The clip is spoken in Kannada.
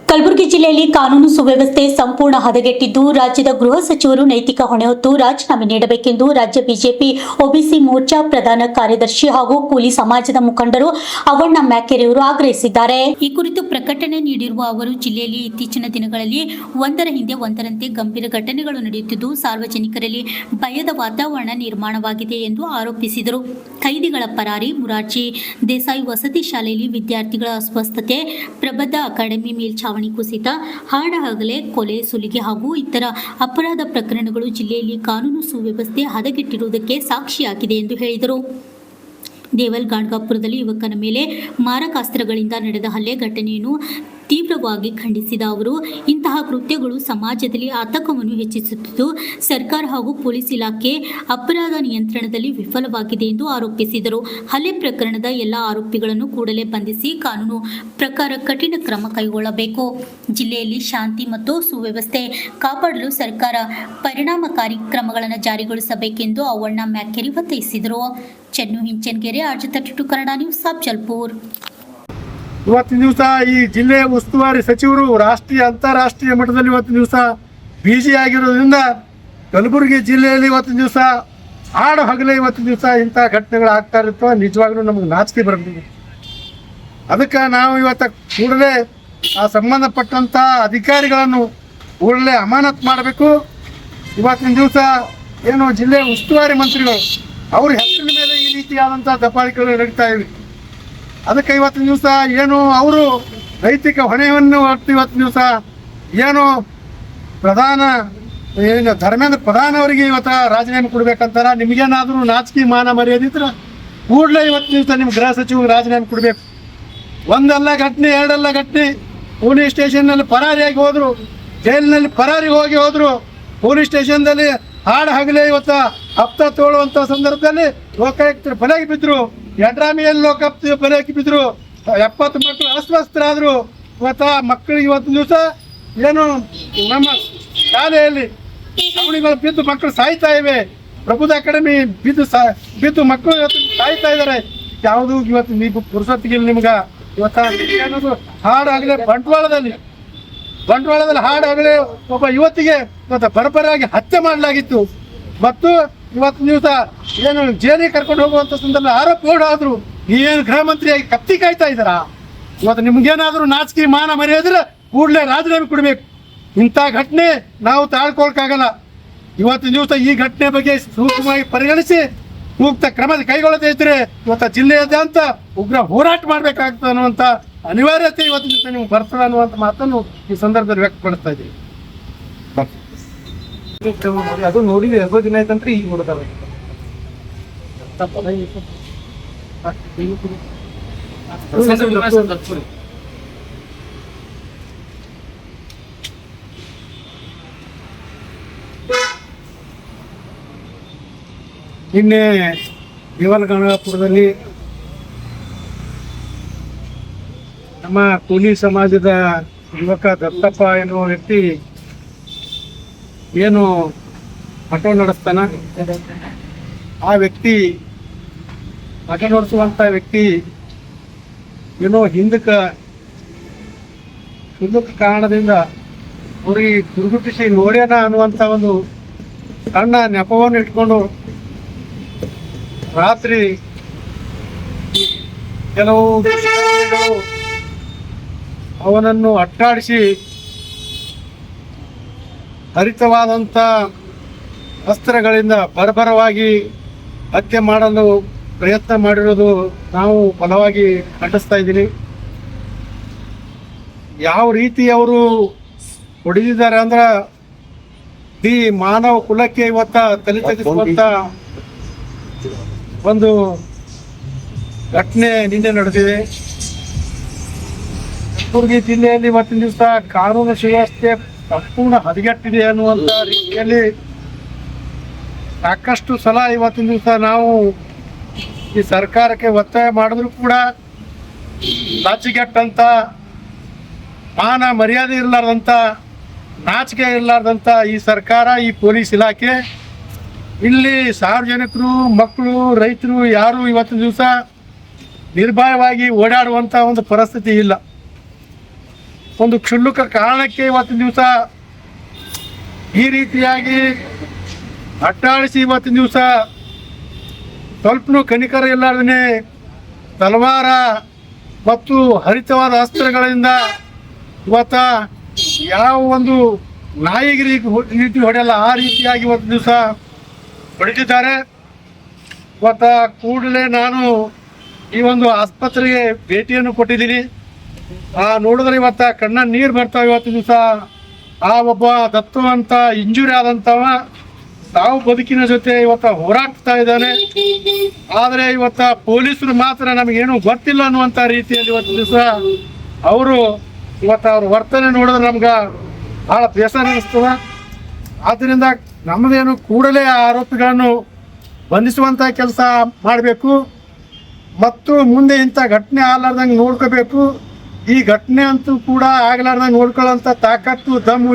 ಕಲಬುರಗಿ ಜಿಲ್ಲೆಯಲ್ಲಿ ಕಾನೂನು ಸುವ್ಯವಸ್ಥೆ ಸಂಪೂರ್ಣ ಹದಗೆಟ್ಟಿದ್ದು ರಾಜ್ಯದ ಗೃಹ ಸಚಿವರು ನೈತಿಕ ಹೊಣೆ ಹೊತ್ತು ರಾಜೀನಾಮೆ ನೀಡಬೇಕೆಂದು ರಾಜ್ಯ ಬಿಜೆಪಿ ಒಬಿಸಿ ಮೋರ್ಚಾ ಪ್ರಧಾನ ಕಾರ್ಯದರ್ಶಿ ಹಾಗೂ ಕೂಲಿ ಸಮಾಜದ ಮುಖಂಡರು ಅವಣ್ಣ ಮ್ಯಾಕೆರೆಯವರು ಆಗ್ರಹಿಸಿದ್ದಾರೆ. ಈ ಕುರಿತು ಪ್ರಕಟಣೆ ನೀಡಿರುವ ಅವರು, ಜಿಲ್ಲೆಯಲ್ಲಿ ಇತ್ತೀಚಿನ ದಿನಗಳಲ್ಲಿ ಒಂದರ ಹಿಂದೆ ಒಂದರಂತೆ ಗಂಭೀರ ಘಟನೆಗಳು ನಡೆಯುತ್ತಿದ್ದು ಸಾರ್ವಜನಿಕರಲ್ಲಿ ಭಯದ ವಾತಾವರಣ ನಿರ್ಮಾಣವಾಗಿದೆ ಎಂದು ಆರೋಪಿಸಿದರು. ಖೈದಿಗಳ ಪರಾರಿ, ಮುರಾರ್ಜಿ ದೇಸಾಯಿ ವಸತಿ ಶಾಲೆಯಲ್ಲಿ ವಿದ್ಯಾರ್ಥಿಗಳ ಅಸ್ವಸ್ಥತೆ, ಪ್ರಬುದ್ಧ ಅಕಾಡೆಮಿ ಮೇಲ್ಛಾವಣಿ ಕುಸಿತ, ಹಾಡಹಗಲೇ ಕೊಲೆ, ಸುಲಿಗೆ ಹಾಗೂ ಇತರ ಅಪರಾಧ ಪ್ರಕರಣಗಳು ಜಿಲ್ಲೆಯಲ್ಲಿ ಕಾನೂನು ಸುವ್ಯವಸ್ಥೆ ಹದಗೆಟ್ಟಿರುವುದಕ್ಕೆ ಸಾಕ್ಷಿಯಾಗಿದೆ ಎಂದು ಹೇಳಿದರು. ದೇವಲ್ ಗಾಣಗಾಪುರದಲ್ಲಿ ಯುವಕನ ಮೇಲೆ ಮಾರಕಾಸ್ತ್ರಗಳಿಂದ ನಡೆದ ಹಲ್ಲೆ ಘಟನೆಯನ್ನು ತೀವ್ರವಾಗಿ ಖಂಡಿಸಿದ ಅವರು, ಇಂತಹ ಕೃತ್ಯಗಳು ಸಮಾಜದಲ್ಲಿ ಆತಂಕವನ್ನು ಹೆಚ್ಚಿಸುತ್ತಿದ್ದು ಸರ್ಕಾರ ಹಾಗೂ ಪೊಲೀಸ್ ಇಲಾಖೆ ಅಪರಾಧ ನಿಯಂತ್ರಣದಲ್ಲಿ ವಿಫಲವಾಗಿದೆ ಎಂದು ಆರೋಪಿಸಿದರು. ಹಲ್ಲೆ ಪ್ರಕರಣದ ಎಲ್ಲ ಆರೋಪಿಗಳನ್ನು ಕೂಡಲೇ ಬಂಧಿಸಿ ಕಾನೂನು ಪ್ರಕಾರ ಕಠಿಣ ಕ್ರಮ ಕೈಗೊಳ್ಳಬೇಕು. ಜಿಲ್ಲೆಯಲ್ಲಿ ಶಾಂತಿ ಮತ್ತು ಸುವ್ಯವಸ್ಥೆ ಕಾಪಾಡಲು ಸರ್ಕಾರ ಪರಿಣಾಮಕಾರಿ ಕ್ರಮಗಳನ್ನು ಜಾರಿಗೊಳಿಸಬೇಕೆಂದು ಅವಣ್ಣ ಮ್ಯಾಕೆರೆ ಒತ್ತಾಯಿಸಿದರು. Chennu Hinchanagere, RJ32 Kannada news, Afzalpur. ಇವತ್ತಿನ ದಿವಸ ಈ ಜಿಲ್ಲೆಯ ಉಸ್ತುವಾರಿ ಸಚಿವರು ರಾಷ್ಟ್ರೀಯ ಅಂತಾರಾಷ್ಟ್ರೀಯ ಮಟ್ಟದಲ್ಲಿ ಇವತ್ತಿನ ದಿವಸ ಬಿಜಿ ಆಗಿರೋದ್ರಿಂದ ಕಲಬುರಗಿ ಜಿಲ್ಲೆಯಲ್ಲಿ ಇವತ್ತಿನ ದಿವಸ ಹಾಡು ಹಗಲೇ ಇವತ್ತಿನ ದಿವಸ ಇಂಥ ಘಟನೆಗಳು ಆಗ್ತಾ ಇರ್ತವೆ. ನಿಜವಾಗ್ಲೂ ನಮಗೆ ನಾಚಿಕೆ ಬರ್ತದೆ. ಅದಕ್ಕೆ ನಾವು ಇವತ್ತು ಕೂಡಲೇ ಆ ಸಂಬಂಧಪಟ್ಟಂಥ ಅಧಿಕಾರಿಗಳನ್ನು ಕೂಡಲೇ ಅಮಾನತು ಮಾಡಬೇಕು. ಇವತ್ತಿನ ದಿವಸ ಏನು ಜಿಲ್ಲೆಯ ಉಸ್ತುವಾರಿ ಮಂತ್ರಿಗಳು ಅವ್ರ ಹೆಸರಿನ ಮೇಲೆ ಈ ರೀತಿಯಾದಂಥ ದಬ್ಬಾಳಿಕೆಗಳು ನಡೀತಾ ಇವೆ. ಅದಕ್ಕೆ ಇವತ್ತಿನ ದಿವಸ ಏನು ಅವರು ನೈತಿಕ ಹೊಣೆಯನ್ನು ಹೊತ್ತು ಇವತ್ತಿನ ದಿವಸ ಏನು ಧರ್ಮೇಂದ್ರ ಪ್ರಧಾನ್ ಅವರಿಗೆ ಇವತ್ತು ರಾಜೀನಾಮೆ ಕೊಡ್ಬೇಕಂತಾರ. ನಿಮಗೇನಾದರೂ ನಾಚಿಕೆ ಮಾನ ಮರ್ಯಾದಿದ್ರೆ ಕೂಡಲೇ ಇವತ್ತಿನ ದಿವಸ ನಿಮ್ಮ ಗೃಹ ಸಚಿವರಿಗೆ ರಾಜೀನಾಮೆ ಕೊಡಬೇಕು. ಒಂದಲ್ಲ ಘಟನೆ, ಎರಡಲ್ಲ ಘಟನೆ. ಪೊಲೀಸ್ ಸ್ಟೇಷನ್ನಲ್ಲಿ ಪರಾರಿಯಾಗಿ ಹೋದ್ರು, ಜೈಲಿನಲ್ಲಿ ಪರಾರಿ ಹೋದ್ರು. ಪೊಲೀಸ್ ಸ್ಟೇಷನ್ದಲ್ಲಿ ಹಾಡು ಹಗಲೇ ಇವತ್ತು ಹಪ್ತ ತೋಳುವಂಥ ಸಂದರ್ಭದಲ್ಲಿ ಲೋಕಾಯುಕ್ತರು ಬಲೆಗೆ ಬಿದ್ದರು. ಯಡ್ರಾಮಿಯಲ್ಲಿ ಲೋಕಾಯುಕ್ತ ಬಲೆಗೆ ಬಿದ್ದರು. 70 ಮಕ್ಕಳು ಅಸ್ವಸ್ಥರಾದರು. ಇವತ್ತು ಮಕ್ಕಳಿಗೆ ಇವತ್ತಿನ ದಿವಸ ಏನು ನಮ್ಮ ಶಾಲೆಯಲ್ಲಿ ಛಾವಣಿಗಳು ಬಿದ್ದು ಮಕ್ಕಳು ಸಾಯ್ತಾ ಇವೆ. ಪ್ರಬುದ್ಧ ಅಕಾಡೆಮಿ ಬಿದ್ದು ಮಕ್ಕಳು ಇವತ್ತು ಸಾಯ್ತಾ ಇದ್ದಾರೆ. ಯಾವುದು ಇವತ್ತು ನೀವು ಪುರುಷೊತ್ತಿಗೆ ನಿಮ್ಗೆ ಇವತ್ತು ಹಾಡು ಆಗಲೇ ಬಂಟ್ವಾಳದಲ್ಲಿ ಹಾಡು ಆಗಲೇ ಒಬ್ಬ ಯುವತಿಗೆ ಇವತ್ತು ಬರಬರಾಗಿ ಹತ್ಯೆ ಮಾಡಲಾಗಿತ್ತು. ಮತ್ತು ಇವತ್ತು ದಿವಸ ಏನು ಜೈಲಿಗೆ ಕರ್ಕೊಂಡು ಹೋಗುವಂಥ ಸಂದರ್ಭ ಆರೋಪ ಆದ್ರು. ನೀವೇನು ಗೃಹ ಮಂತ್ರಿಯಾಗಿ ಕತ್ತಿ ಕಾಯ್ತಾ ಇದ್ದಾರಾ? ಇವತ್ತು ನಿಮ್ಗೇನಾದರೂ ನಾಚಿಕೆ ಮಾನ ಮರ್ಯಾದ್ರೆ ಕೂಡಲೇ ರಾಜೀನಾಮೆ ಕೊಡಬೇಕು. ಇಂಥ ಘಟನೆ ನಾವು ತಾಳ್ಕೊಳಕ್ಕಾಗಲ್ಲ. ಇವತ್ತಿನ ದಿವಸ ಈ ಘಟನೆ ಬಗ್ಗೆ ಸೂಕ್ಷ್ಮವಾಗಿ ಪರಿಗಣಿಸಿ ಸೂಕ್ತ ಕ್ರಮ ಕೈಗೊಳ್ಳದೇ ಇದ್ರೆ ಇವತ್ತು ಜಿಲ್ಲೆಯಾದ್ಯಂತ ಉಗ್ರ ಹೋರಾಟ ಮಾಡಬೇಕಾಗ್ತದೆ ಅನ್ನುವಂಥ ಅನಿವಾರ್ಯತೆ ಇವತ್ತಿನ ದಿವಸ ನಿಮ್ಗೆ ಬರ್ತದೆ ಅನ್ನುವಂಥ ಮಾತನ್ನು ಈ ಸಂದರ್ಭದಲ್ಲಿ ವ್ಯಕ್ತಪಡಿಸ್ತಾ ಇದ್ದೀವಿ. ಅದು ನೋಡಿದ್ರೆ ಎಷ್ಟೋ ದಿನ ಆಯ್ತಂದ್ರೆ ಈಗ ನೋಡ್ತಾವೆ. ನಿನ್ನೆ ದೇವಲ್ ಗಾಣಗಾಪುರದಲ್ಲಿ ನಮ್ಮ ಕೂಲಿ ಸಮಾಜದ ಯುವಕ ದತ್ತಪ್ಪ ಎನ್ನುವ ವ್ಯಕ್ತಿ ಏನು ಆಟೋ ನಡೆಸ್ತಾನ, ಆ ವ್ಯಕ್ತಿ ಆಟೋ ನಡೆಸುವಂಥ ವ್ಯಕ್ತಿ ಏನೋ ಹಿಂದಕ್ಕೆ ಕಾರಣದಿಂದ ಅವ್ರಿಗೆ ದುರ್ಗುಟ್ಟಿಸಿ ನೋಡ್ಯಾನ ಅನ್ನುವಂಥ ಒಂದು ಸಣ್ಣ ನೆಪವನ್ನು ಇಟ್ಕೊಂಡು ರಾತ್ರಿ ಕೆಲವು ಅವನನ್ನು ಅಟ್ಟಾಡಿಸಿ ಹರಿತವಾದಂಥ ಅಸ್ತ್ರಗಳಿಂದ ಬರಬರವಾಗಿ ಹತ್ಯೆ ಮಾಡಲು ಪ್ರಯತ್ನ ಮಾಡಿರೋದು ನಾವು ಬಲವಾಗಿ ಖಂಡಿಸ್ತಾ ಇದ್ದೀನಿ. ಯಾವ ರೀತಿ ಅವರು ಹೊಡೆದಿದ್ದಾರೆ ಅಂದ್ರೆ ಈ ಮಾನವ ಕುಲಕ್ಕೆ ಇವತ್ತ ತಲೆ ತಗ್ಗಿಸುವಂಥ ಒಂದು ಘಟನೆ ನಿನ್ನೆ ನಡೆದಿದೆ. ಕಲಬುರಗಿ ಜಿಲ್ಲೆಯಲ್ಲಿ ಇವತ್ತಿನ ದಿವಸ ಕಾನೂನು ಸುವ್ಯವಸ್ಥೆ ಸಂಪೂರ್ಣ ಹದಗೆಟ್ಟಿದೆ ಅನ್ನುವಂಥ ರೀತಿಯಲ್ಲಿ ಸಾಕಷ್ಟು ಸಲ ಇವತ್ತಿನ ದಿವಸ ನಾವು ಈ ಸರ್ಕಾರಕ್ಕೆ ಒತ್ತಾಯ ಮಾಡಿದ್ರು ಕೂಡ ನಾಚಿಕೆಟ್ಟಂಥ, ಮಾನ ಮರ್ಯಾದೆ ಇರಲಾರ್ದಂಥ, ನಾಚಿಕೆ ಇರಲಾರ್ದಂಥ ಈ ಸರ್ಕಾರ, ಈ ಪೊಲೀಸ್ ಇಲಾಖೆ, ಇಲ್ಲಿ ಸಾರ್ವಜನಿಕರು, ಮಕ್ಕಳು, ರೈತರು ಯಾರು ಇವತ್ತಿನ ದಿವಸ ನಿರ್ಭಯವಾಗಿ ಓಡಾಡುವಂಥ ಒಂದು ಪರಿಸ್ಥಿತಿ ಇಲ್ಲ. ಒಂದು ಕ್ಷುಲ್ಲಕ ಕಾರಣಕ್ಕೆ ಇವತ್ತಿನ ದಿವಸ ಈ ರೀತಿಯಾಗಿ ಅಟ್ಟಾಳಿಸಿ ಇವತ್ತಿನ ದಿವಸ ಸ್ವಲ್ಪನೂ ಕನಿಕರ ಇಲ್ಲಾರ್ದೇ ತಲವಾರ ಮತ್ತು ಹರಿತವಾದ ಅಸ್ತ್ರಗಳಿಂದ ಇವತ್ತ ಯಾವ ಒಂದು ನಾಯಿಗಿರಿ ರೀತಿ ಹೊಡೆಯಲ್ಲ ಆ ರೀತಿಯಾಗಿ ಇವತ್ತು ದಿವಸ ಹೊಡೆದಿದ್ದಾರೆ. ಇವತ್ತ ಕೂಡಲೇ ನಾನು ಈ ಒಂದು ಆಸ್ಪತ್ರೆಗೆ ಭೇಟಿಯನ್ನು ಕೊಟ್ಟಿದ್ದೀನಿ. ನೋಡಿದ್ರೆ ಇವತ್ತ ಕಣ್ಣ ನೀರು ಬರ್ತಾವೆ. ಇವತ್ತು ದಿವಸ ಆ ಒಬ್ಬ ದತ್ತು ಅಂತ ಇಂಜುರಿ ಆದಂಥವ ತಾವು ಬದುಕಿನ ಜೊತೆ ಇವತ್ತ ಹೋರಾಡ್ತಾ ಇದ್ದಾನೆ. ಆದರೆ ಇವತ್ತ ಪೊಲೀಸರು ಮಾತ್ರ ನಮಗೇನು ಗೊತ್ತಿಲ್ಲ ಅನ್ನುವಂಥ ರೀತಿಯಲ್ಲಿ ಇವತ್ತು ದಿವಸ ಅವರು ಅವ್ರ ವರ್ತನೆ ನೋಡಿದ್ರೆ ನಮ್ಗೆ ಭಾಳ ಬೇಸರ ಅನಿಸ್ತದೆ. ಆದ್ದರಿಂದ ನಮ್ಮದೇನು ಕೂಡಲೇ ಆ ಆರೋಪಿಗಳನ್ನು ಬಂಧಿಸುವಂಥ ಕೆಲಸ ಮಾಡಬೇಕು ಮತ್ತು ಮುಂದೆ ಇಂಥ ಘಟನೆ ಆಗಲಾರ್ದಂಗೆ ನೋಡ್ಕೋಬೇಕು. ಈ ಘಟನೆ ಅಂತೂ ಕೂಡ ಆಗಲಾರ್ದಂಗೆ ನೋಡ್ಕೊಳ್ಳೋಂಥ ತಾಕತ್ತು ದಮ್ಮು